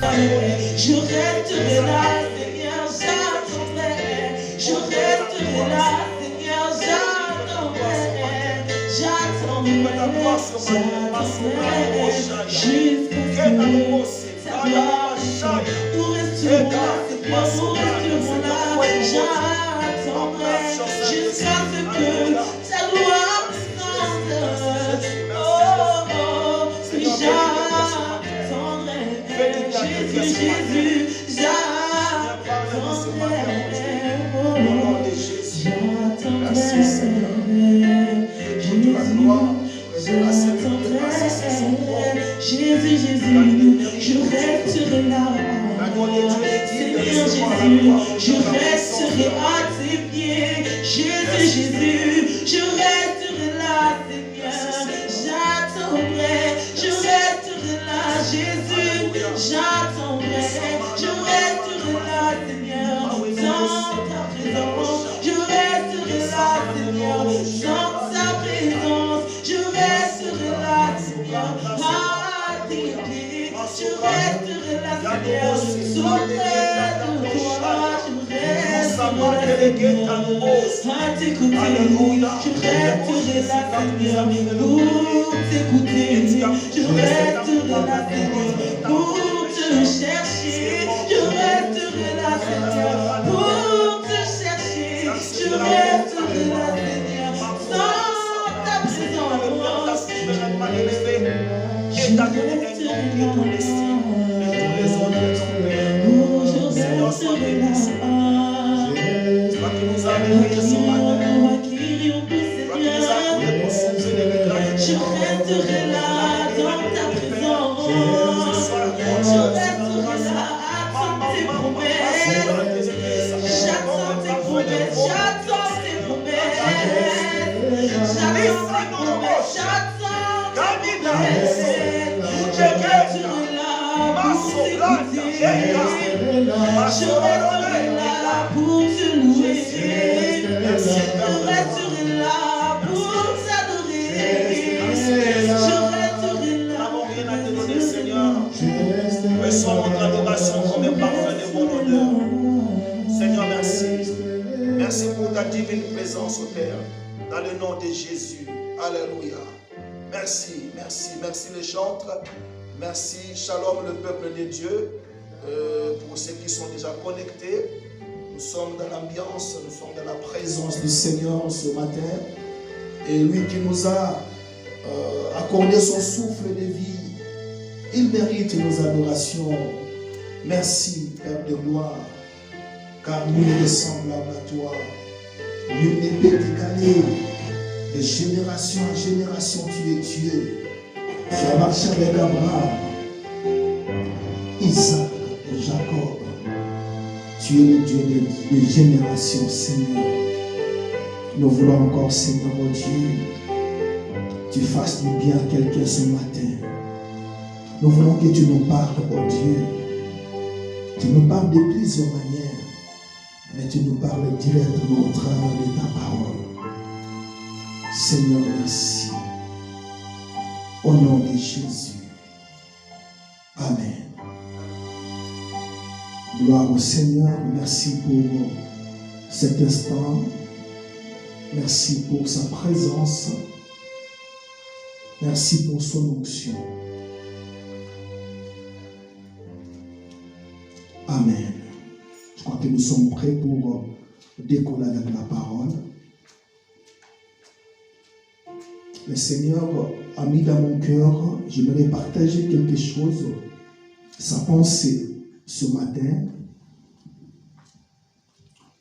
Je resterai là, Seigneur, j'attendrai. Je resterai là, Seigneur, j'attendrai. J'attendrai jusqu'à ce que ta gloire nous resterons là, Seigneur, nous resterons là. J'attendrai jusqu'à ce que ta gloire descende. Oh, oui, j'attendrai. Jésus, Jésus, j'attendrai. Jésus, Jésus, je resterai là. Seigneur Jésus, je resterai à tes pieds. Jésus, Jésus, je resterai là, Seigneur. J'attendrai, je resterai là, Jésus. J'attendrai, je resterai là, Seigneur. Sans ta présence, je resterai là, Seigneur. Sans ta présence, je resterai là, Seigneur. À tes pieds, je resterai là, Seigneur. Sous près de toi, je resterai là, Seigneur. À t'écouter, je resterai là, Seigneur. Pour t'écouter, je resterai là, Seigneur. Pour te chercher, je resterai là, Seigneur. Pour te chercher, je resterai là, Seigneur. Sans ta présence, je resterai là. Seigneur, sois béni. Toi qui nous as réveillés ce matin, toi qui nous as appelés pour soulever les regrets. Je resterai là dans ta présence. Je resterai là, attends tes promesses. J'attends tes promesses. J'attends tes promesses. J'attends tes promesses. J'attends tes promesses. Je resterai là pour t'écouter. Je resterai là pour te louer. Je resterai là pour t'adorer. Je resterai là. Nous n'avons rien à te donner, Seigneur. Reçois notre adoration comme un parfum de bon odeur. Seigneur, merci. Merci pour ta divine présence au Père. Dans le nom de Jésus. Alléluia. Merci, merci, merci les chantres. Merci, shalom le peuple de Dieu. Pour ceux qui sont déjà connectés, nous sommes dans l'ambiance, nous sommes dans la présence du Seigneur ce matin. Et lui qui nous a accordé son souffle de vie, il mérite nos adorations. Merci, Père de gloire, car nul n'est semblable à toi. Nul ne peut t'égaler. De génération en génération, tu es Dieu. Tu as marché avec Abraham, Isaac et Jacob. Tu es le Dieu des générations, Seigneur. Nous voulons encore, Seigneur, oh Dieu, tu fasses du bien à quelqu'un ce matin. Nous voulons que tu nous parles, oh Dieu. Tu nous parles de plusieurs manières, mais tu nous parles directement au travers de ta parole. Seigneur, merci. Au nom de Jésus. Amen. Gloire au Seigneur. Merci pour cet instant. Merci pour sa présence. Merci pour son onction. Amen. Je crois que nous sommes prêts pour décoller avec la parole. Le Seigneur a mis dans mon cœur, j'aimerais partager quelque chose, sa pensée ce matin.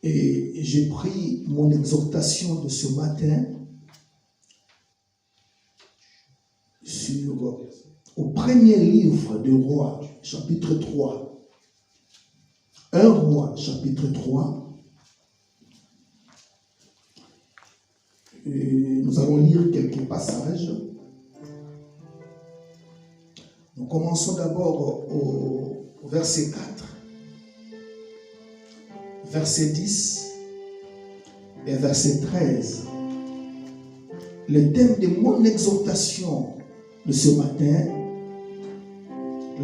Et j'ai pris mon exhortation de ce matin au premier livre de Rois, chapitre 3. 1 Roi, chapitre 3. Et nous allons lire quelques passages. Nous commençons d'abord au verset 4, verset 10 et verset 13. Le thème de mon exhortation de ce matin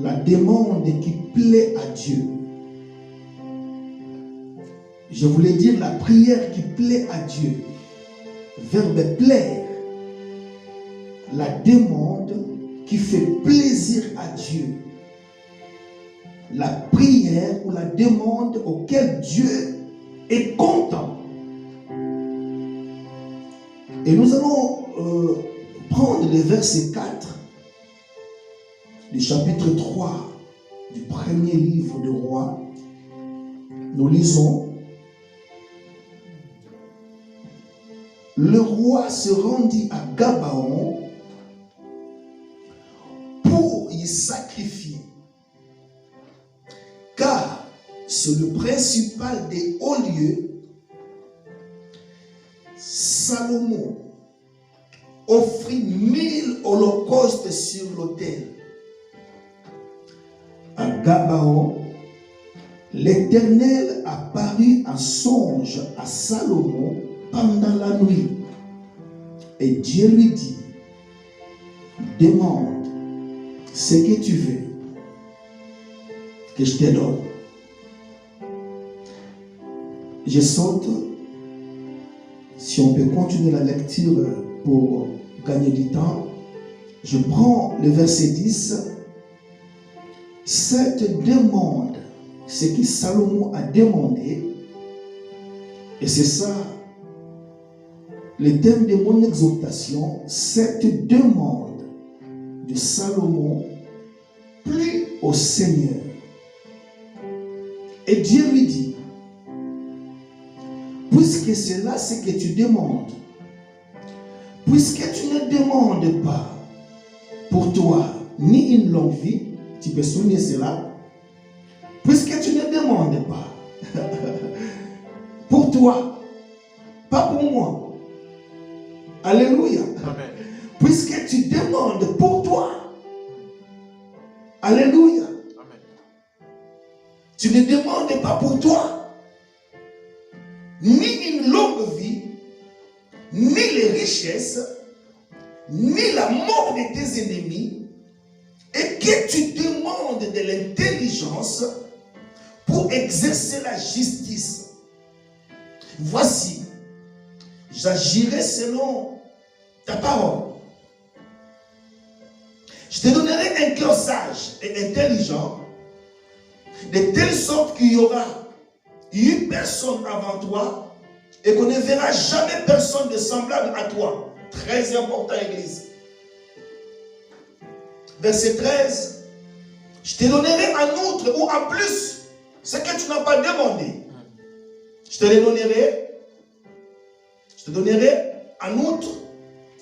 la demande qui plaît à Dieu. Je voulais dire la prière qui plaît à Dieu. Verbe plaire. La demande qui fait plaisir à Dieu. La prière ou la demande auquel Dieu est content. Et nous allons prendre le verset 4 du chapitre 3 du premier livre de Rois. Nous lisons: le roi se rendit à Gabaon pour y sacrifier, car c'est le principal des hauts lieux. Salomon offrit 1000 holocaustes sur l'autel. À Gabaon, l'Éternel apparut en songe à Salomon pendant la nuit. Et Dieu lui dit: demande ce que tu veux, que je te donne. Je saute. Si on peut continuer la lecture pour gagner du temps, je prends le verset 10. Cette demande, ce que Salomon a demandé, et c'est ça le thème de mon exhortation, cette demande de Salomon plut au Seigneur. Et Dieu lui dit: puisque c'est là ce que tu demandes, puisque tu ne demandes pas pour toi ni une longue vie, tu peux souligner cela, puisque tu ne demandes pas pour toi, pas pour moi. Alléluia. Amen. Puisque tu demandes pour toi. Alléluia. Amen. Tu ne demandes pas pour toi ni une longue vie, ni les richesses, ni la mort de tes ennemis, et que tu demandes de l'intelligence pour exercer la justice. Voici, j'agirai selon ta parole. Je te donnerai un cœur sage et intelligent, de telle sorte qu'il y aura eu personne avant toi et qu'on ne verra jamais personne de semblable à toi. Très important, Église. Verset 13. Je te donnerai en outre ou en plus ce que tu n'as pas demandé. Je te le donnerai. Je te donnerai en outre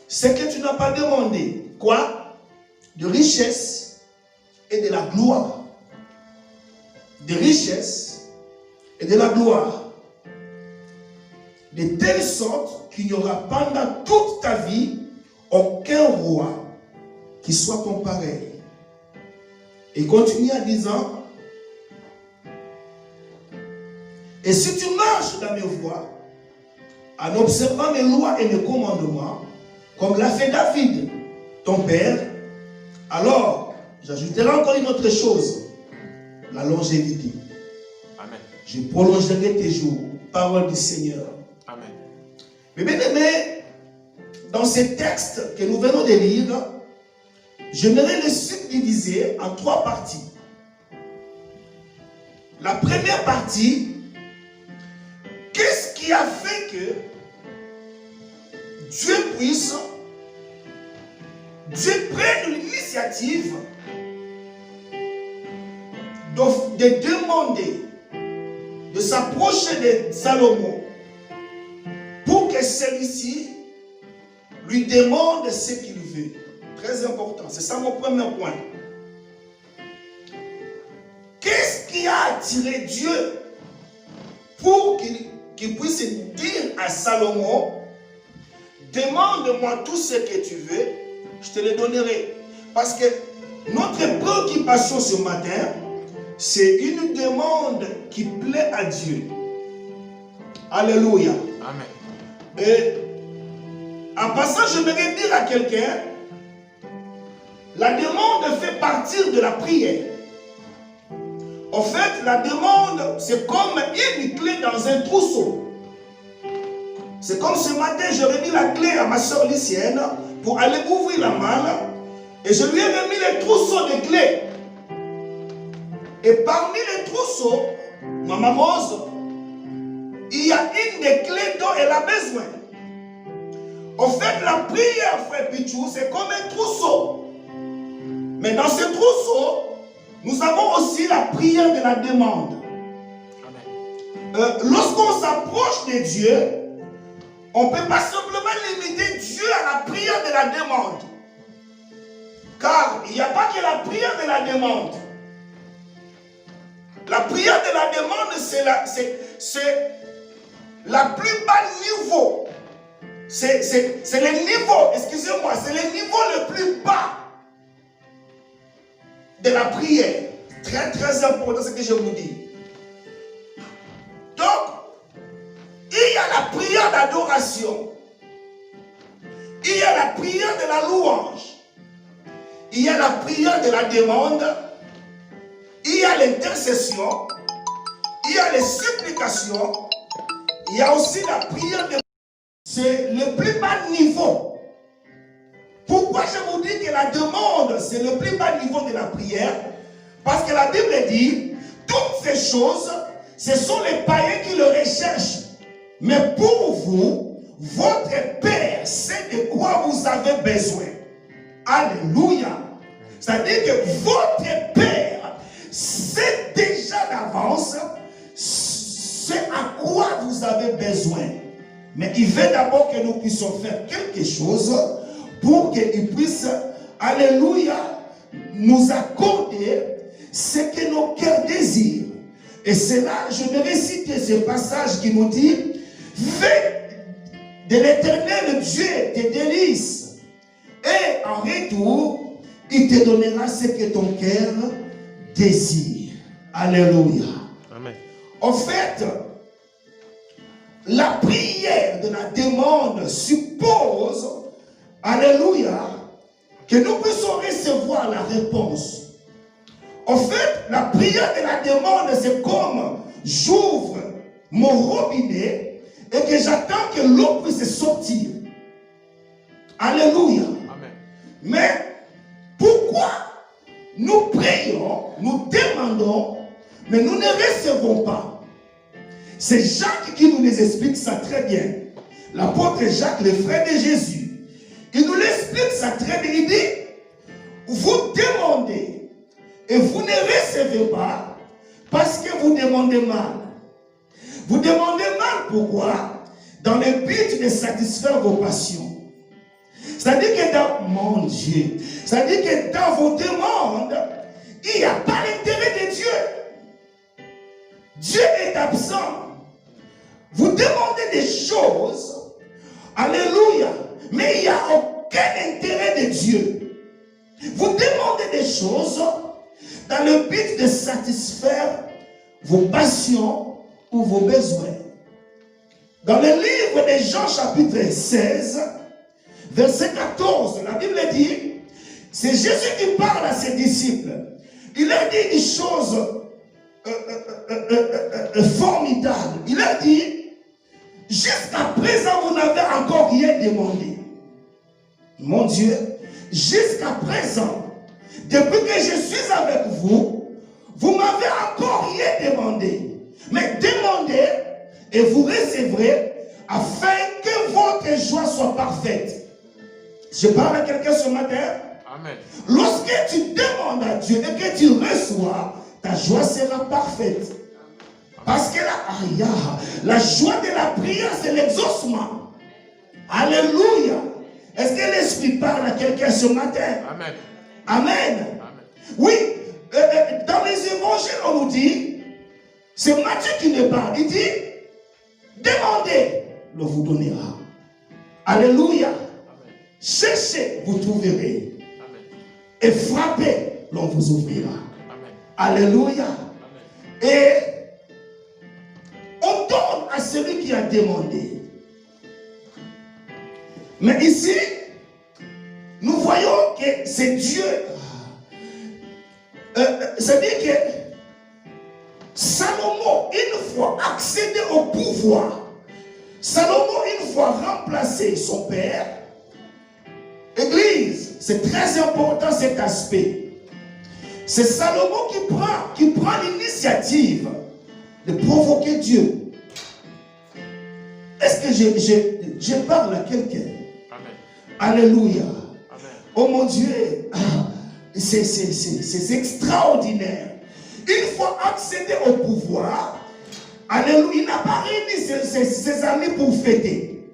ce que tu n'as pas demandé. Quoi? De richesse et de la gloire. De richesse et de la gloire. De telle sorte qu'il n'y aura pendant toute ta vie aucun roi qui soit ton pareil. Et continue en disant: et si tu marches dans mes voies, en observant mes lois et mes commandements, comme l'a fait David, ton père, alors j'ajouterai encore une autre chose, la longévité. Amen. Je prolongerai tes jours. Parole du Seigneur. Amen. Mais bien aimé, dans ces textes que nous venons de lire, j'aimerais les subdiviser en 3 parties. La première partie, qu'est-ce qui a fait que Dieu prenne l'initiative de demander, de s'approcher de Salomon pour que celui-ci lui demande ce qu'il veut. Très important, c'est ça mon premier point. Qu'est-ce qui a attiré Dieu pour qu'il puisse dire à Salomon: demande-moi tout ce que tu veux, je te le donnerai. Parce que notre préoccupation ce matin, c'est une demande qui plaît à Dieu. Alléluia. Amen. Et en passant, j'aimerais dire à quelqu'un, La demande fait partie de la prière. En fait, la demande, c'est comme une clé dans un trousseau. C'est comme ce matin, j'ai remis la clé à ma soeur lycéenne pour aller ouvrir la malle. Et je lui ai remis les trousseaux de clés. Et parmi les trousseaux, Maman Rose, il y a une des clés dont elle a besoin. En fait, la prière, frère Pichou, c'est comme un trousseau. Mais dans ce trousseau, nous avons aussi la prière de la demande. Lorsqu'on s'approche de Dieu, on ne peut pas simplement limiter Dieu à la prière de la demande. Car il n'y a pas que la prière de la demande. La prière de la demande, c'est la plus bas niveau. C'est le niveau, excusez-moi, c'est le niveau le plus bas de la prière. Très très important ce que je vous dis. Donc, il y a la prière d'adoration. Il y a la prière de la louange. Il y a la prière de la demande. Il y a l'intercession. Il y a les supplications. Il y a aussi la prière de... C'est le plus bas niveau. Pourquoi je vous dis que la demande, c'est le plus bas niveau de la prière? Parce que la Bible dit, toutes ces choses, ce sont les païens qui le recherchent. Mais pour vous, votre Père sait de quoi vous avez besoin. Alléluia. C'est-à-dire que votre Père sait déjà d'avance ce à quoi vous avez besoin. Mais il veut d'abord que nous puissions faire quelque chose pour qu'il puisse, alléluia, nous accorder ce que nos cœurs désirent. Et c'est là, je vais citer ce passage qui nous dit, fais de l'Éternel Dieu tes délices, et en retour, il te donnera ce que ton cœur désire. Alléluia. Amen. En fait, la prière de la demande suppose, alléluia, que nous puissions recevoir la réponse. En fait, la prière de la demande, c'est comme j'ouvre mon robinet et que j'attends que l'eau puisse sortir. Alléluia. Amen. Mais pourquoi nous prions, nous demandons, mais nous ne recevons pas? C'est Jacques qui nous les explique ça très bien. L'apôtre Jacques, le frère de Jésus, il nous l'explique ça très bien. Il dit, vous demandez et vous ne recevez pas parce que vous demandez mal. Vous demandez mal pourquoi? Dans le but de satisfaire vos passions. C'est-à-dire que dans mon Dieu, c'est-à-dire que dans vos demandes, il n'y a pas l'intérêt de Dieu. Dieu est absent. Vous demandez des choses, alléluia, mais il n'y a aucun intérêt de Dieu. Vous demandez des choses dans le but de satisfaire vos passions ou vos besoins. Dans le livre de Jean chapitre 16, verset 14, la Bible dit, c'est Jésus qui parle à ses disciples. Il leur dit des choses formidables. Il leur dit, jusqu'à présent, vous n'avez encore rien demandé. Mon Dieu, jusqu'à présent, depuis que je suis avec vous, vous m'avez encore rien demandé. Mais demandez et vous recevrez afin que votre joie soit parfaite. Je parle à quelqu'un ce matin. Amen. Lorsque tu demandes à Dieu et que tu reçois, ta joie sera parfaite. Parce que la joie de la prière, c'est l'exaucement. Alléluia. Est-ce que l'Esprit parle à quelqu'un ce matin? Amen. Amen. Amen. Oui, dans les évangiles, on nous dit, c'est Matthieu qui nous parle. Il dit, demandez, l'on vous donnera. Alléluia. Amen. Cherchez, vous trouverez. Amen. Et frappez, l'on vous ouvrira. Amen. Alléluia. Amen. Et on donne à celui qui a demandé. Mais ici, nous voyons que c'est Dieu. C'est-à-dire que Salomon, une fois accédé au pouvoir, Salomon, une fois remplacé son père, Église, c'est très important cet aspect. C'est Salomon qui prend l'initiative de provoquer Dieu. Est-ce que je parle à quelqu'un? Alléluia. Amen. Oh mon Dieu, c'est extraordinaire. Une fois accédé au pouvoir, alléluia, il n'a pas réuni ses amis pour fêter.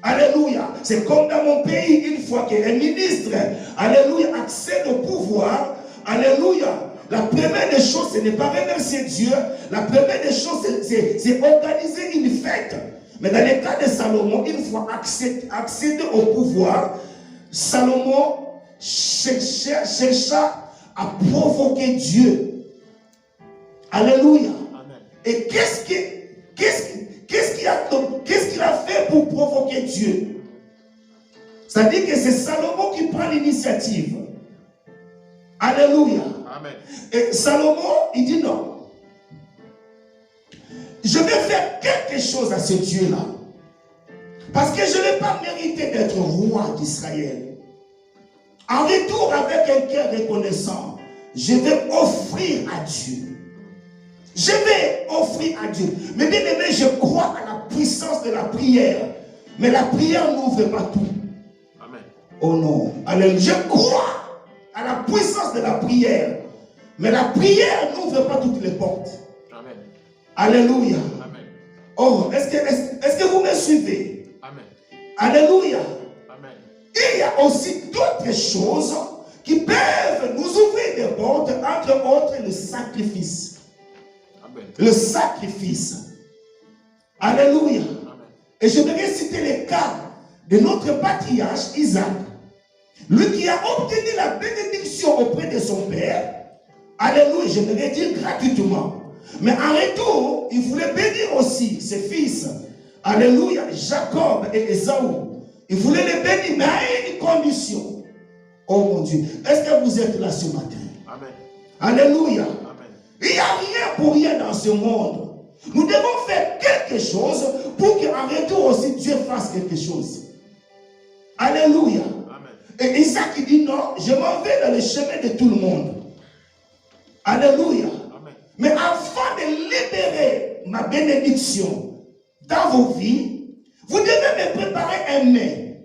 Alléluia. C'est comme dans mon pays, une fois qu'un ministre, alléluia, accède au pouvoir, alléluia. La première des choses, ce n'est pas remercier Dieu. La première des choses, c'est organiser une fête. Mais dans le cas de Salomon, une fois accédé au pouvoir, Salomon chercha à provoquer Dieu. Alléluia. Amen. Et qu'est-ce qu'il a fait pour provoquer Dieu? C'est-à-dire que c'est Salomon qui prend l'initiative. Alléluia. Amen. Et Salomon, il dit non. Je vais faire quelque chose à ce Dieu-là. Parce que je n'ai pas mérité d'être roi d'Israël. En retour, avec un cœur reconnaissant, je vais offrir à Dieu. Je vais offrir à Dieu. Mais bien aimé, je crois à la puissance de la prière. Mais la prière n'ouvre pas tout. Amen. Oh non. Alléluia. Je crois à la puissance de la prière. Mais la prière n'ouvre pas toutes les portes. Amen. Alléluia. Amen. Oh, est-ce que vous me suivez? Amen. Alléluia. Amen. Il y a aussi d'autres choses qui peuvent nous ouvrir des portes, entre autres le sacrifice. Amen. Le sacrifice. Alléluia. Amen. Et je voudrais citer le cas de notre patriarche Isaac. Lui qui a obtenu la bénédiction auprès de son père. Alléluia, je voudrais dire gratuitement. Mais en retour, il voulait bénir aussi ses fils. Alléluia, Jacob et Ésaü. Il voulait les bénir, mais à une condition. Oh mon Dieu, est-ce que vous êtes là ce matin? Amen. Alléluia. Amen. Il n'y a rien pour rien dans ce monde. Nous devons faire quelque chose pour qu'en retour aussi Dieu fasse quelque chose. Alléluia. Amen. Et Isaac il dit non, je m'en vais dans le chemin de tout le monde. Alléluia. Amen. Mais afin de libérer ma bénédiction dans vos vies, vous devez me préparer un mets.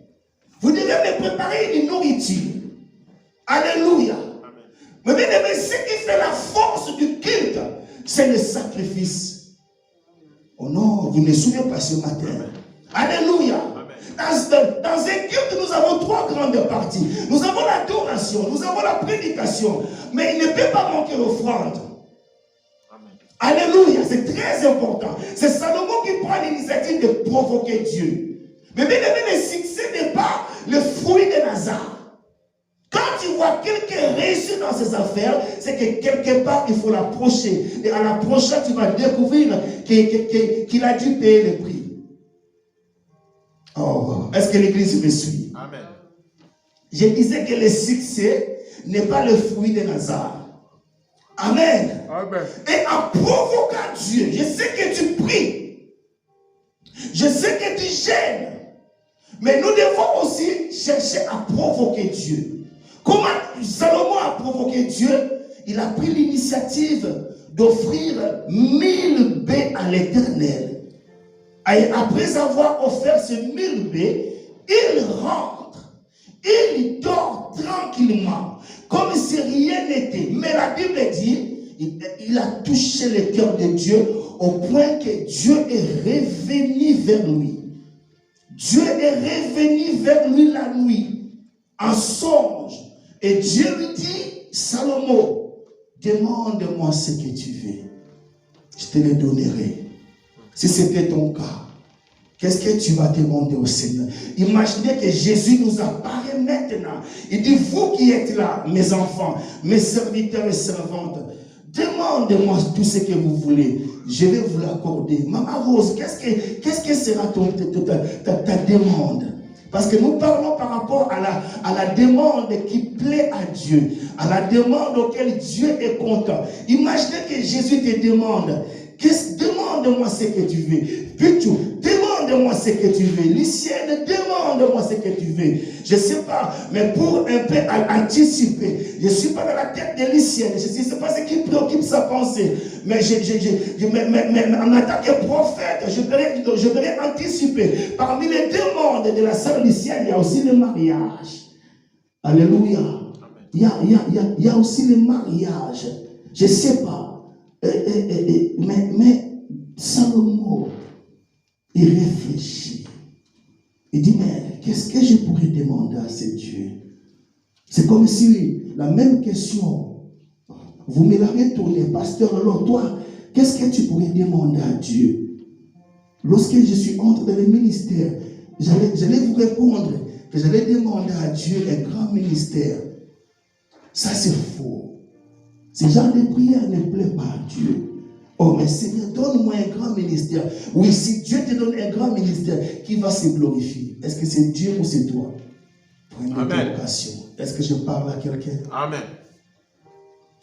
Vous devez me préparer une nourriture. Alléluia. Amen. Mais bien aimé, ce qui fait la force du culte, c'est le sacrifice. Oh non, vous ne souvenez pas ce matin. Amen. Alléluia. Amen. Dans un culte, nous avons trois grandes parties. Nous avons l'adoration, nous avons la prédication, mais il ne peut pas manquer l'offrande. Amen. Alléluia, c'est très important. C'est Salomon qui prend l'initiative de provoquer Dieu. Mais bien aimé, le succès n'est pas le fruit de Nazar. Quand tu vois quelqu'un réussir dans ses affaires, c'est que quelque part, il faut l'approcher. Et en l'approchant, tu vas découvrir qu'il a dû payer le prix. Oh, est-ce que l'église me suit? Amen. Je disais que le succès n'est pas le fruit de Nazar. Amen. Amen. Et en provoquant Dieu, je sais que tu pries. Je sais que tu gênes. Mais nous devons aussi chercher à provoquer Dieu. Comment Salomon a provoqué Dieu? Il a pris l'initiative d'offrir 1000 baies à l'Éternel. Et après avoir offert ces 1000 baies, il rentre. Il dort tranquillement, comme si rien n'était. Mais la Bible dit, il a touché le cœur de Dieu au point que Dieu est revenu vers lui. Dieu est revenu vers lui la nuit, en songe. Et Dieu lui dit, Salomon, demande-moi ce que tu veux. Je te le donnerai. Si c'était ton cas, qu'est-ce que tu vas demander au Seigneur? Imaginez que Jésus nous apparaît maintenant. Il dit, vous qui êtes là, mes enfants, mes serviteurs et servantes, demandez-moi tout ce que vous voulez. Je vais vous l'accorder. Maman Rose, qu'est-ce que sera ta demande? Parce que nous parlons par rapport à la demande qui plaît à Dieu, à la demande auquel Dieu est content. Imaginez que Jésus te demande, demande-moi ce que tu veux. Pichou, demande-moi ce que tu veux. Lucienne, demande-moi ce que tu veux. Je ne sais pas, mais pour un peu anticiper, je ne suis pas dans la tête de Lucienne. Je ne sais pas ce qui préoccupe sa pensée. Mais en tant que prophète, je voudrais anticiper. Parmi les demandes de la sœur Lucienne, il y a aussi le mariage. Alléluia. Il y a aussi le mariage. Je ne sais pas. Mais Salomon, il réfléchit. Il dit, mais qu'est-ce que je pourrais demander à ce Dieu? C'est comme si la même question, vous me la retournez, pasteur, alors toi, qu'est-ce que tu pourrais demander à Dieu? Lorsque je suis entré dans le ministère, j'allais vous répondre que j'allais demander à Dieu un grand ministère. Ça, c'est faux. Ce genre de prière ne plaît pas à Dieu. Oh, mais Seigneur, donne-moi un grand ministère. Oui, si Dieu te donne un grand ministère, qui va se glorifier? Est-ce que c'est Dieu ou c'est toi? Pour une interrogation. Est-ce que je parle à quelqu'un? Amen.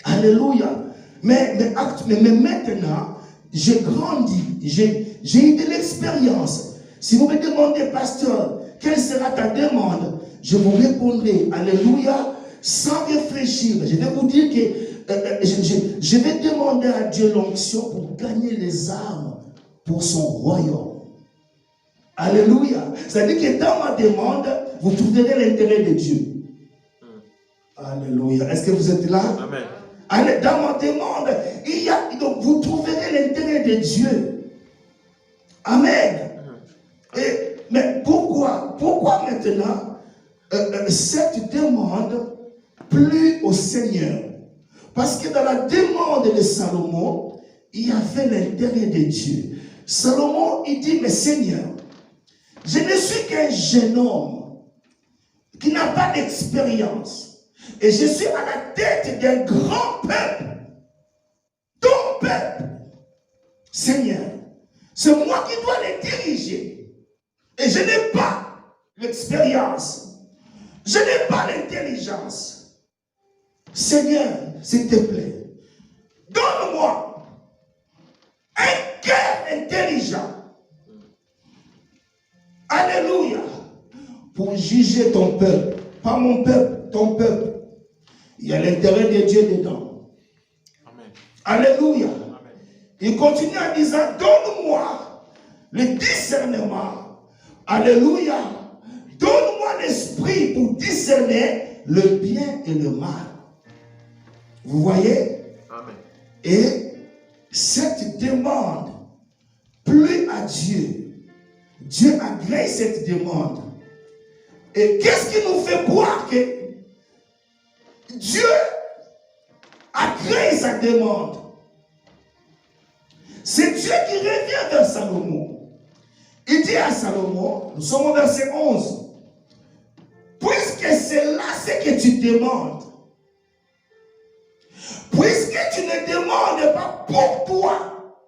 Alléluia. Mais maintenant, j'ai grandi. J'ai eu de l'expérience. Si vous me demandez, pasteur, quelle sera ta demande? Je vous répondrai, alléluia, sans réfléchir. Je vais vous dire que je vais demander à Dieu l'onction pour gagner les âmes pour son royaume. Alléluia. C'est-à-dire que dans ma demande, vous trouverez l'intérêt de Dieu. Alléluia. Est-ce que vous êtes là? Amen. Dans ma demande, donc vous trouverez l'intérêt de Dieu. Amen. Mais pourquoi maintenant cette demande plut au Seigneur? Parce que dans la demande de Salomon, il y avait l'intérêt de Dieu. Salomon, il dit, mais Seigneur, je ne suis qu'un jeune homme qui n'a pas d'expérience. Et je suis à la tête d'un grand peuple. Ton peuple. Seigneur, c'est moi qui dois les diriger. Et je n'ai pas l'expérience. Je n'ai pas l'intelligence. Seigneur, s'il te plaît, donne-moi un cœur intelligent. Alléluia. Pour juger ton peuple. Pas mon peuple, ton peuple. Il y a l'intérêt de Dieu dedans. Amen. Alléluia. Amen. Il continue en disant, donne-moi le discernement. Alléluia. Donne-moi l'esprit pour discerner le bien et le mal. Vous voyez? Amen. Et cette demande plut à Dieu. Dieu agrée cette demande. Et qu'est-ce qui nous fait croire que Dieu agrée sa demande? C'est Dieu qui revient vers Salomon. Il dit à Salomon, nous sommes au verset 11, puisque c'est là ce que tu demandes, puisque tu ne demandes pas pour toi,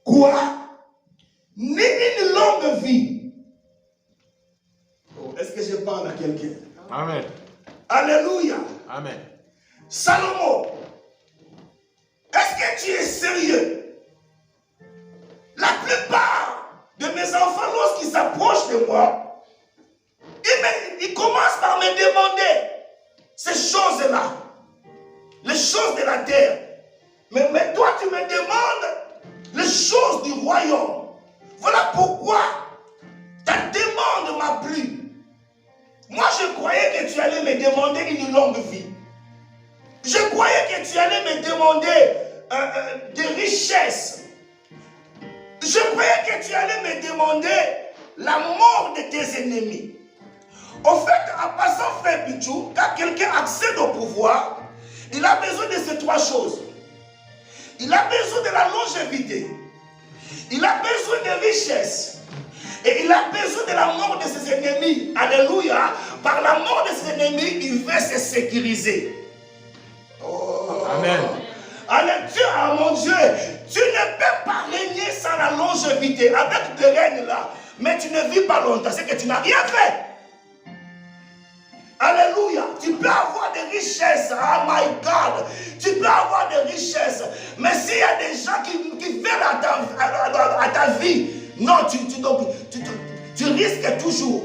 quoi? Ni une longue vie. Oh, est-ce que je parle à quelqu'un? Amen. Alléluia. Amen. Salomon, est-ce que tu es sérieux? La plupart de mes enfants, lorsqu'ils s'approchent de moi, ils commencent par me demander ces choses-là, les choses de la terre. Mais toi, tu me demandes les choses du royaume. Voilà pourquoi ta demande m'a plu. Moi, je croyais que tu allais me demander une longue vie. Je croyais que tu allais me demander des richesses. Je croyais que tu allais me demander la mort de tes ennemis. Au fait, en passant, frère Pichou, quand quelqu'un accède au pouvoir, il a besoin de ces trois choses. Il a besoin de la longévité. Il a besoin de richesse. Et il a besoin de la mort de ses ennemis. Alléluia. Par la mort de ses ennemis, il veut se sécuriser. Oh. Amen. Alors Dieu, mon Dieu, tu ne peux pas régner sans la longévité. Avec des règnes là, mais tu ne vis pas longtemps, c'est que tu n'as rien fait. Alléluia. Tu peux avoir des richesses. Oh my God. Tu peux avoir des richesses. Mais s'il y a des gens qui viennent à ta vie, non, tu risques toujours.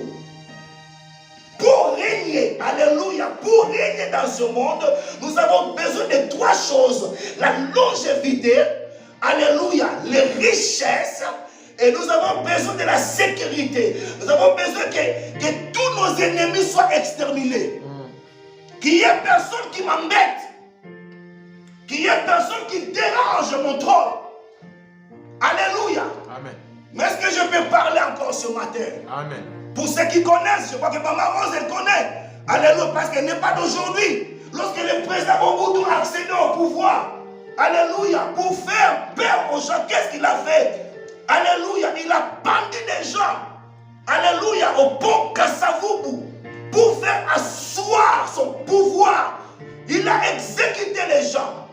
Pour régner, alléluia, pour régner dans ce monde, nous avons besoin de 3 choses. La longévité, alléluia, les richesses, et nous avons besoin de la sécurité. Nous avons besoin que tous nos ennemis soient exterminés. Qu'il n'y ait personne qui m'embête. Qu'il n'y ait personne qui dérange mon trône. Alléluia. Amen. Mais est-ce que je peux parler encore ce matin? Amen. Pour ceux qui connaissent, je crois que Maman Rose, elle connaît. Alléluia, parce qu'elle n'est pas d'aujourd'hui. Lorsque le président Mobutu a accédé au pouvoir, alléluia, pour faire peur aux gens, qu'est-ce qu'il a fait? Alléluia, il a pendu des gens, alléluia, au pont Kassavubu, pour faire asseoir son pouvoir. Il a exécuté les gens.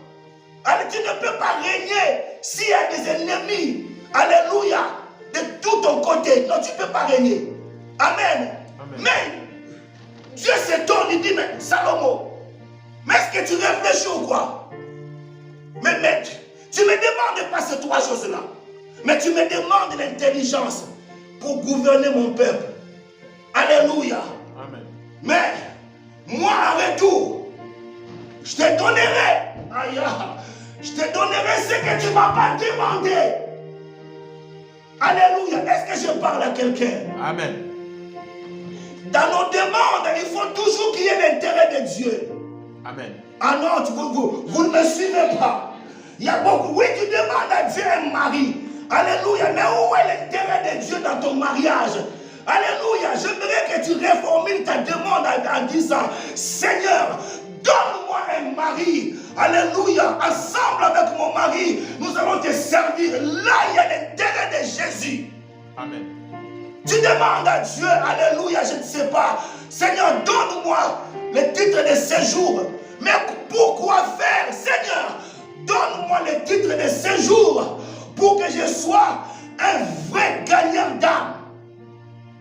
Allez, tu ne peux pas régner s'il y a des ennemis, alléluia, de tout ton côté. Non, tu ne peux pas régner. Amen. Amen. Mais Dieu s'étonne, il dit, mais Salomon, mais est-ce que tu réfléchis ou quoi? Mais tu me demandes pas ces 3 choses-là. Mais tu me demandes l'intelligence pour gouverner mon peuple. Alléluia. Amen. Mais moi, en retour, je te donnerai, aïe, je te donnerai ce que tu ne m'as pas demandé. Alléluia. Est-ce que je parle à quelqu'un? Amen. Dans nos demandes, il faut toujours qu'il y ait l'intérêt de Dieu. Amen. Ah non, vous ne me suivez pas. Il y a beaucoup. Oui, tu demandes à Dieu un mari. Alléluia. Mais où est l'intérêt de Dieu dans ton mariage? Alléluia. J'aimerais que tu reformules ta demande en disant, Seigneur, donne-moi un mari. Alléluia. Ensemble avec mon mari, nous allons te servir. Là, il y a l'intérêt de Jésus. Amen. Tu demandes à Dieu, alléluia, je ne sais pas. Seigneur, donne-moi le titre de séjour. Mais pourquoi faire? Seigneur, donne-moi le titre de séjour pour que je sois un vrai gagnant d'âme.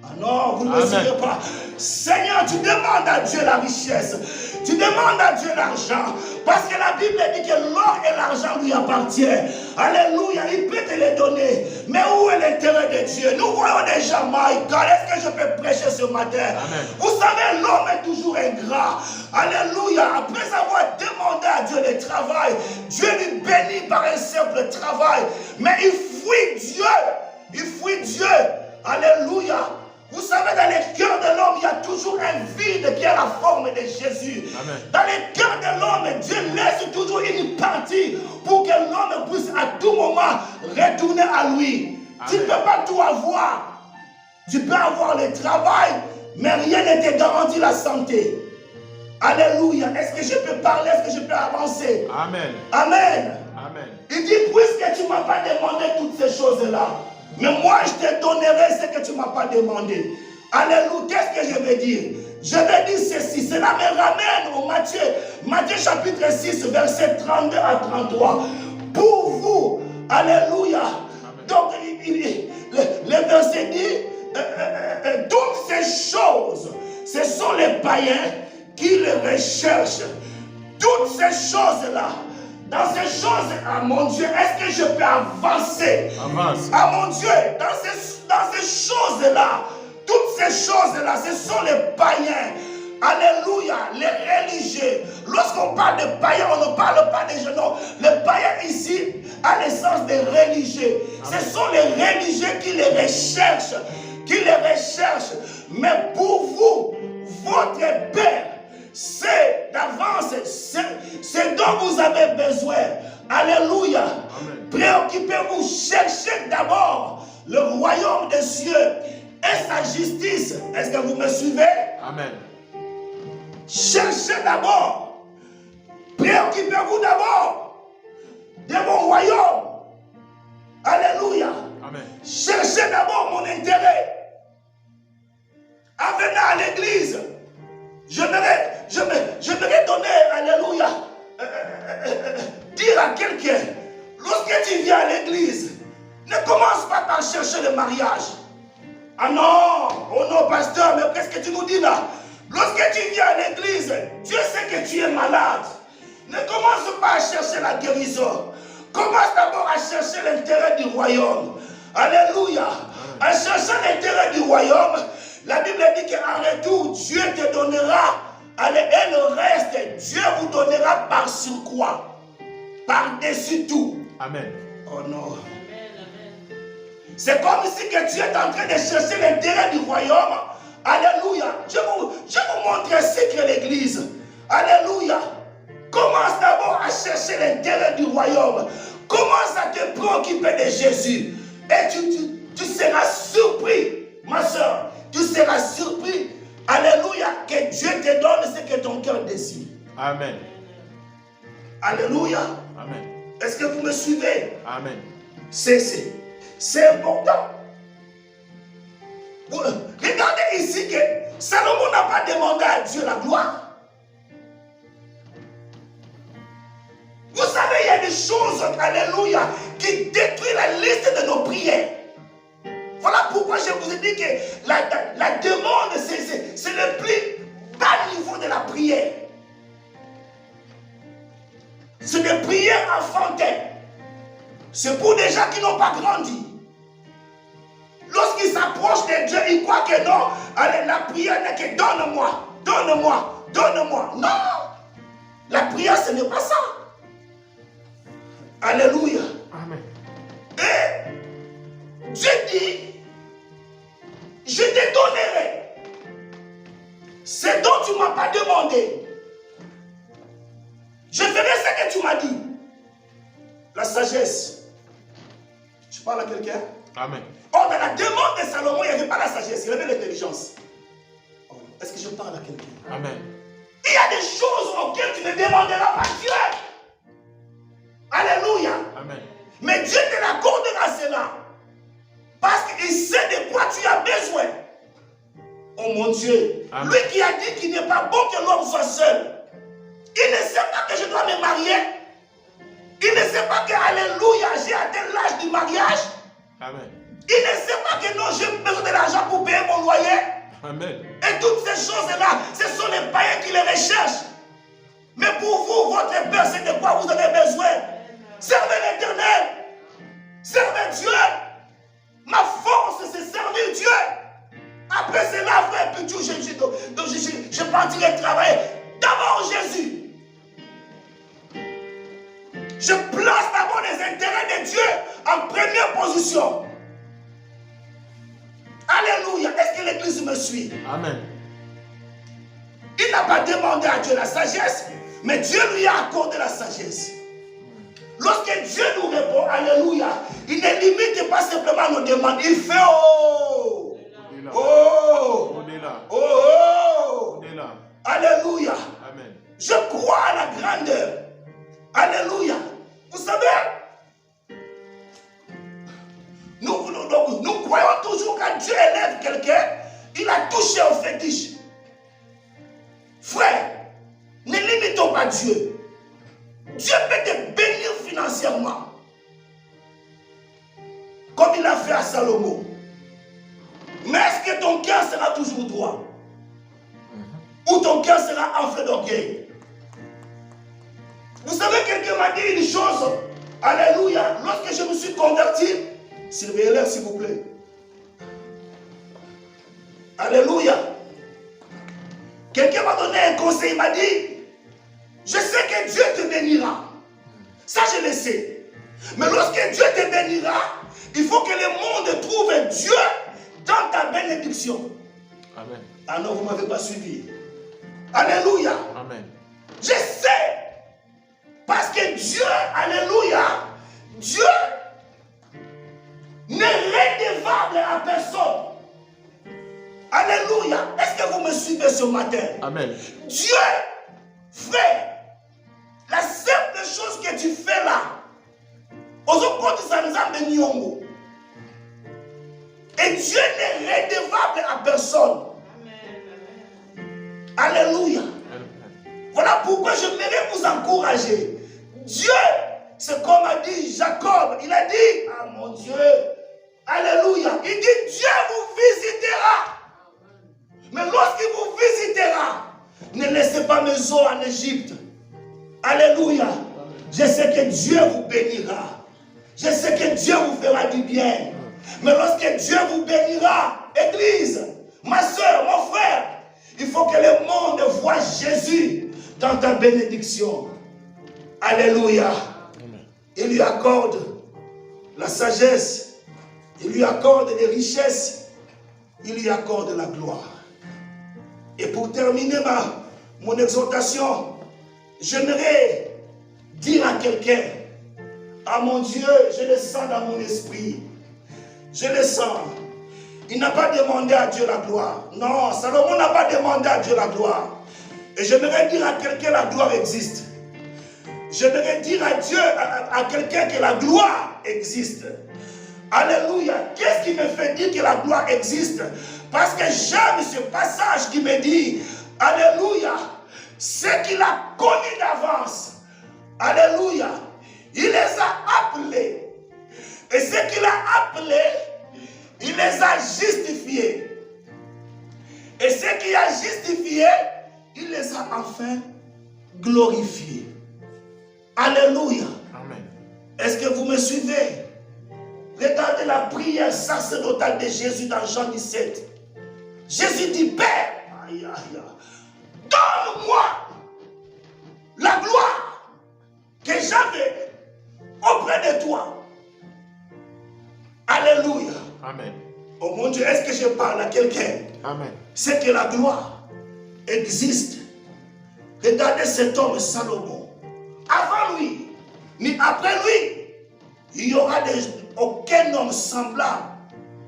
Ah non, vous ne me suivez pas. Seigneur, tu demandes à Dieu la richesse. Tu demandes à Dieu l'argent. Parce que la Bible dit que l'or et l'argent lui appartiennent. Alléluia, il peut te les donner. Mais où est l'intérêt de Dieu? Nous voyons déjà, my God, est-ce que je peux prêcher ce matin? Amen. Vous savez, l'homme est toujours ingrat. Alléluia. Après avoir demandé à Dieu le travail, Dieu lui bénit par un simple travail. Mais il fuit Dieu. Il fuit Dieu. Alléluia. Vous savez, dans le cœur de l'homme, il y a toujours un vide qui a la forme de Jésus. Amen. Dans le cœur de l'homme, Dieu laisse toujours une partie pour que l'homme puisse à tout moment retourner à lui. Amen. Tu ne peux pas tout avoir. Tu peux avoir le travail, mais rien ne te garantit la santé. Alléluia. Est-ce que je peux parler? Est-ce que je peux avancer? Amen. Amen. Amen. Il dit, puisque tu ne m'as pas demandé toutes ces choses-là, mais moi je te donnerai ce que tu ne m'as pas demandé. Alléluia. Qu'est-ce que je veux dire? Je vais dire ceci. Cela me ramène au Matthieu chapitre 6, verset 32 à 33. Pour vous, alléluia. Amen. Donc, le verset dit, toutes ces choses, ce sont les païens qui les recherchent. Toutes ces choses-là. Dans ces choses, ah mon Dieu, est-ce que je peux avancer? Avance. Ah mon Dieu, dans ces choses-là, toutes ces choses-là, ce sont les païens. Alléluia, les religieux. Lorsqu'on parle de païens, on ne parle pas des gens. Non, les païens ici a l'essence des religieux. Ce sont les religieux qui les recherchent. Mais pour vous, votre Père, c'est d'avance, c'est dont vous avez besoin. Alléluia. Préoccupez-vous, cherchez d'abord le royaume des cieux et sa justice. Est-ce que vous me suivez? Amen. Cherchez d'abord. Préoccupez-vous d'abord de mon royaume. Alléluia. Amen. Cherchez d'abord mon intérêt. En venant à l'église, je vais donner, alléluia, dire à quelqu'un, lorsque tu viens à l'église, ne commence pas par chercher le mariage. Ah non, oh non, pasteur, mais qu'est-ce que tu nous dis là? Lorsque tu viens à l'église, Dieu sait que tu es malade. Ne commence pas à chercher la guérison. Commence d'abord à chercher l'intérêt du royaume. Alléluia. En cherchant l'intérêt du royaume, la Bible dit qu'en retour, Dieu te donnera. Et le reste, Dieu vous donnera par surcroît. Par-dessus tout. Amen. Oh non. C'est comme si que tu es en train de chercher l'intérêt du royaume. Alléluia. Je vous montre un secret l'église. Alléluia. Commence d'abord à chercher l'intérêt du royaume. Commence à te préoccuper de Jésus. Et tu seras surpris, ma soeur. Tu seras surpris. Alléluia. Que Dieu te donne ce que ton cœur désire. Amen. Alléluia. Amen. Est-ce que vous me suivez? Amen. C'est important. Regardez ici que Salomon n'a pas demandé à Dieu la gloire. Vous savez, il y a des choses, alléluia, qui détruisent la liste de nos prières. Voilà pourquoi je vous ai dit que la demande, c'est le plus bas niveau de la prière. C'est des prières enfantines. C'est pour des gens qui n'ont pas grandi. Lorsqu'ils s'approchent de Dieu, ils croient que non, allez, la prière n'est que donne-moi, donne-moi, donne-moi. Non! La prière, ce n'est pas ça. Alléluia. Amen. Et Dieu dit, je te donnerai ce dont tu ne m'as pas demandé. Je ferai ce que tu m'as dit. La sagesse. Je parle à quelqu'un? Amen. Or, dans la demande de Salomon, il n'y avait pas la sagesse, il y avait l'intelligence. Est-ce que je parle à quelqu'un? Amen. Il y a des choses auxquelles tu ne demanderas pas Dieu. Alléluia. Amen. Mais Dieu te l'accordera cela. Parce qu'il sait de quoi tu as besoin. Oh mon Dieu. Amen. Lui qui a dit qu'il n'est pas bon que l'homme soit seul. Il ne sait pas que je dois me marier. Il ne sait pas que, alléluia, j'ai atteint l'âge du mariage. Amen. Il ne sait pas que non, j'ai besoin de l'argent pour payer mon loyer. Amen. Et toutes ces choses-là, ce sont les païens qui les recherchent. Mais pour vous, votre Père, c'est de quoi vous avez besoin. Servez l'Éternel. Servez Dieu. Ma force, c'est servir Dieu. Après cela, frère, je partirai travailler. D'abord Jésus. Je place d'abord les intérêts de Dieu en première position. Alléluia. Est-ce que l'église me suit? Amen. Il n'a pas demandé à Dieu la sagesse, mais Dieu lui a accordé la sagesse. Lorsque Dieu nous répond, alléluia, il ne limite pas simplement nos demandes. Il fait oh, oh, oh, oh. Alléluia. Amen. Je crois à la grandeur. Alléluia. Vous savez, nous croyons toujours quand Dieu élève quelqu'un, il a touché au fétiche. Frère, ne limitons pas Dieu. Dieu peut te bénir financièrement. Comme il a fait à Salomon. Mais est-ce que ton cœur sera toujours droit? Ou ton cœur sera enflé d'orgueil? Vous savez, quelqu'un m'a dit une chose. Alléluia. Lorsque je me suis converti, surveillez-le s'il vous plaît. Alléluia. Quelqu'un m'a donné un conseil, il m'a dit, je sais que Dieu te bénira. Ça, je le sais. Mais lorsque Dieu te bénira, il faut que le monde trouve Dieu dans ta bénédiction. Amen. Ah non, vous ne m'avez pas suivi. Alléluia. Amen. Je sais. Parce que Dieu, alléluia, Dieu n'est redevable à personne. Alléluia. Est-ce que vous me suivez ce matin? Amen. Dieu, frère, la simple chose que tu fais là, et Dieu n'est redevable à personne. Alléluia. Voilà pourquoi je voudrais vous encourager. Dieu, c'est comme a dit Jacob. Il a dit, ah mon Dieu, Alléluia. Il dit Dieu vous visitera. Mais lorsqu'il vous visitera, ne laissez pas mes eaux en Égypte. Alléluia. Je sais que Dieu vous bénira. Je sais que Dieu vous fera du bien. Mais lorsque Dieu vous bénira, Église, ma soeur, mon frère, il faut que le monde voie Jésus dans ta bénédiction. Alléluia. Il lui accorde la sagesse. Il lui accorde les richesses. Il lui accorde la gloire. Et pour terminer mon exhortation, j'aimerais dire à quelqu'un, ah mon Dieu, je le sens dans mon esprit. Je le sens. Il n'a pas demandé à Dieu la gloire. Non, Salomon n'a pas demandé à Dieu la gloire. Et j'aimerais dire à quelqu'un la gloire existe. J'aimerais dire à Dieu, à quelqu'un que la gloire existe. Alléluia. Qu'est-ce qui me fait dire que la gloire existe? Parce que j'aime ce passage qui me dit, alléluia, ce qu'il a connu d'avance. Alléluia. Il les a appelés. Et ce qu'il a appelé, il les a justifiés. Et ce qu'il a justifié, il les a enfin glorifiés. Alléluia. Amen. Est-ce que vous me suivez? Regardez la prière sacerdotale de Jésus dans Jean 17. Jésus dit, Père, aïe, aïe, donne-moi la gloire que j'avais auprès de toi. Alléluia. Amen. Oh mon Dieu, est-ce que je parle à quelqu'un? Amen. C'est que la gloire existe. Regardez cet homme Salomon. Avant lui, ni après lui, il n'y aura aucun homme semblable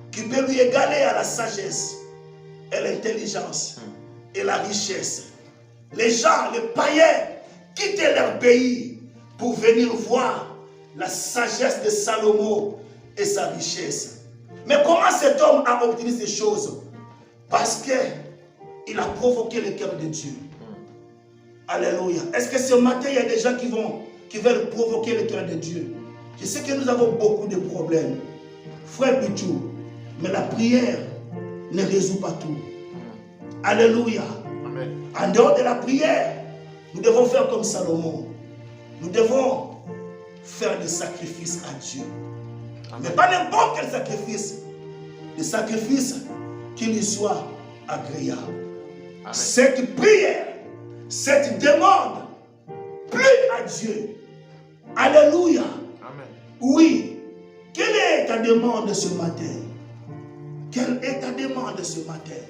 qui peut lui égaler à la sagesse et l'intelligence et la richesse. Les gens, les païens, quittaient leur pays pour venir voir la sagesse de Salomon et sa richesse. Mais comment cet homme a obtenu ces choses? Parce qu'il a provoqué le cœur de Dieu. Alléluia. Est-ce que ce matin, il y a des gens qui veulent provoquer le cœur de Dieu? Je sais que nous avons beaucoup de problèmes. Frère Bichou, mais la prière ne résout pas tout. Alléluia. Amen. En dehors de la prière, nous devons faire comme Salomon. Nous devons faire des sacrifices à Dieu. Amen. Mais pas n'importe quel sacrifice. Des sacrifices qui lui soient agréables. Amen. Cette prière, cette demande, plus à Dieu. Alléluia. Amen. Oui. Quelle est ta demande ce matin? Quelle est ta demande ce matin?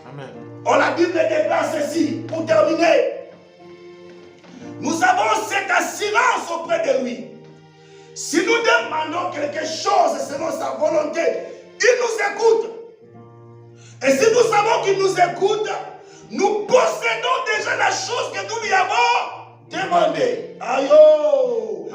Amen. Oh, la Bible déclare ceci, pour terminer. Nous avons cette assurance auprès de lui. Si nous demandons quelque chose selon sa volonté, il nous écoute. Et si nous savons qu'il nous écoute, nous possédons déjà la chose que nous lui avons demandée. Aïe!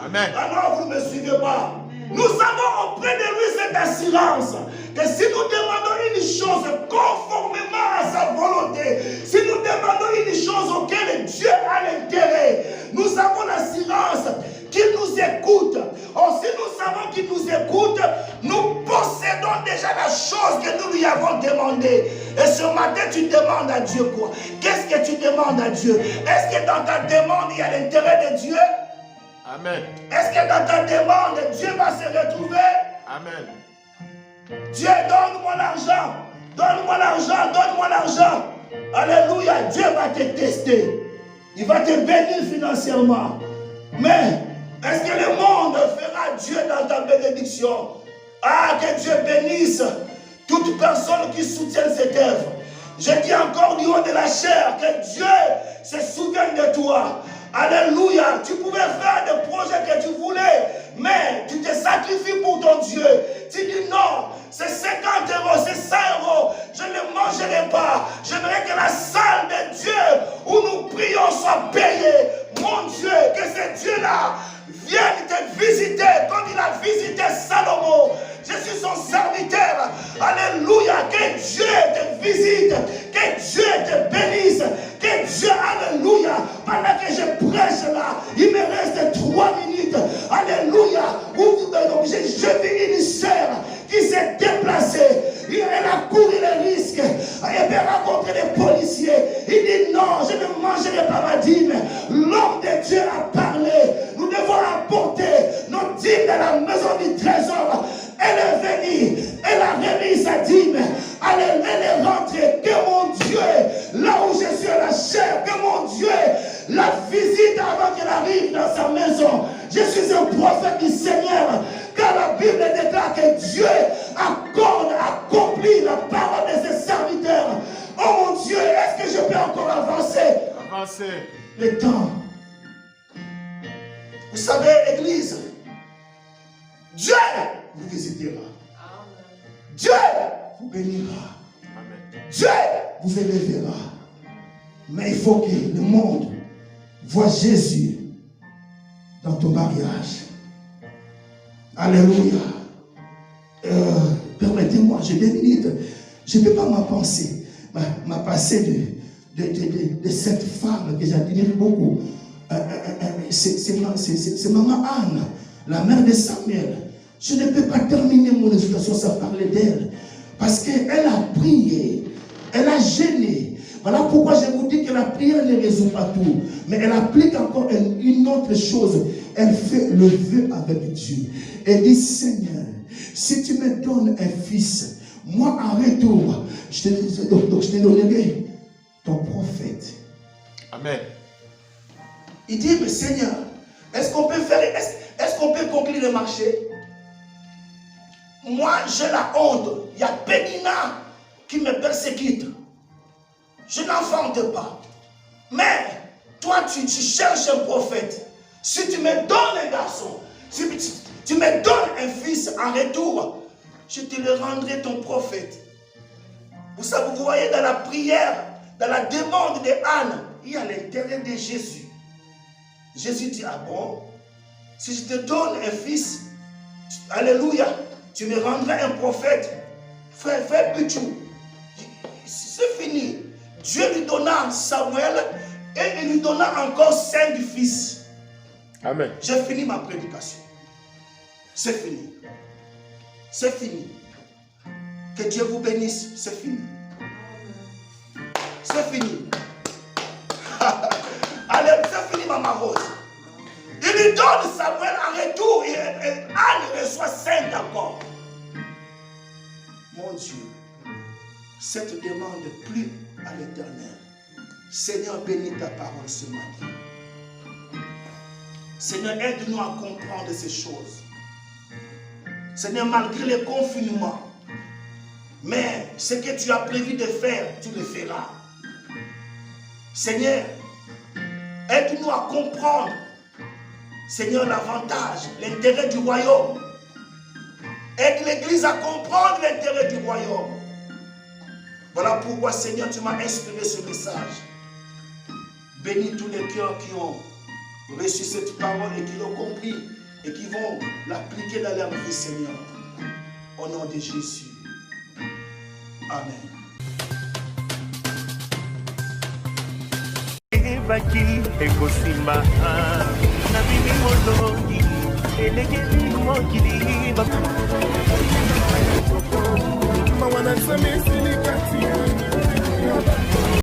Amen. Alors vous ne me suivez pas. Nous avons auprès de lui cette assurance que si nous demandons une chose conformément à sa volonté, si nous demandons une chose auquel Dieu a l'intérêt, nous avons l'assurance qu'il nous écoute. Or, si nous savons qu'il nous écoute, nous possédons déjà la chose que nous lui avons demandée. Et ce matin, tu demandes à Dieu quoi? Qu'est-ce que tu demandes à Dieu? Est-ce que dans ta demande, il y a l'intérêt de Dieu? Amen. Est-ce que dans ta demande, Dieu va se retrouver? Amen. Dieu, donne-moi l'argent. Donne-moi l'argent. Donne-moi l'argent. Alléluia. Dieu va te tester. Il va te bénir financièrement. Mais est-ce que le monde fera Dieu dans ta bénédiction? Ah, que Dieu bénisse toute personne qui soutient cette œuvre. Je dis encore du haut de la chair que Dieu se souvienne de toi. Alléluia. Tu pouvais faire des projets que tu voulais, mais tu te sacrifies pour ton Dieu. Tu dis non, c'est 50 €, c'est 100 €. Je ne mangerai pas. J'aimerais que la salle de Dieu où nous prions soit payée. Mon Dieu, que ce Dieu-là vienne te visiter comme il a visité Salomon. Je suis son serviteur. Alléluia. Que Dieu te visite. Que Dieu te bénisse. Que Dieu, alléluia. Pendant que je prêche là, il me reste 3 minutes. Alléluia. Je vis une sœur qui s'est avait rencontré les policiers. Il dit non, je ne mangerai pas ma dîme. L'homme de Dieu a parlé. Nous devons apporter nos dîmes dans la maison du trésor. Elle est venue, elle a remis sa dîme. Elle est rentrée. Que mon Dieu, là où je suis à la chair, que mon Dieu la visite avant qu'elle arrive dans sa maison. Je suis un prophète du Seigneur. Car la Bible déclare que Dieu accomplit la parole de ses serviteurs. Oh mon Dieu, est-ce que je peux encore avancer? Avancez. Le temps. Vous savez, Église, Dieu vous visitera. Dieu vous bénira. Amen. Dieu vous élèvera. Mais il faut que le monde voit Jésus dans ton mariage. Alléluia. Permettez-moi, j'ai 2 minutes. Je ne peux pas m'apasser de cette femme que j'admire beaucoup. C'est maman Anne, la mère de Samuel. Je ne peux pas terminer mon explication sans parler d'elle. Parce qu'elle a prié, elle a gêné. Voilà pourquoi je vous dis que la prière ne résout pas tout. Mais elle applique encore une autre chose. Elle fait le vœu avec Dieu. Elle dit, Seigneur, si tu me donnes un fils, moi en retour, je te donnerai ton prophète. Amen. Il dit, mais Seigneur, est-ce qu'on peut conclure le marché? Moi, j'ai la honte. Il y a Pénina qui me persécute. Je n'enfante pas. Mais, toi, tu cherches un prophète. Si tu me donnes un garçon, si tu me donnes un fils en retour, je te le rendrai ton prophète. Vous savez, vous voyez dans la prière, dans la demande de Anne, il y a l'intérêt de Jésus. Jésus dit, ah bon, si je te donne un fils, alléluia, tu me rendras un prophète. Frère Pichou, c'est fini. Dieu lui donna Samuel et il lui donna encore 5 fils. Amen. J'ai fini ma prédication. C'est fini. C'est fini. Que Dieu vous bénisse. C'est fini. C'est fini. Allez, c'est fini, Maman Rose. Il lui donne Samuel en retour et Anne reçoit 5 encore. Mon Dieu, cette demande plus à l'Éternel. Seigneur, bénis ta parole ce matin. Seigneur, aide-nous à comprendre ces choses. Seigneur, malgré les confinements, mais ce que tu as prévu de faire, tu le feras. Seigneur, aide-nous à comprendre, Seigneur, l'avantage, l'intérêt du royaume. Aide l'Église à comprendre l'intérêt du royaume. Voilà pourquoi, Seigneur, tu m'as inspiré ce message. Bénis tous les cœurs qui ont reçu cette parole et qui l'ont compris et qui vont l'appliquer dans leur vie, Seigneur. Au nom de Jésus. Amen. Mawana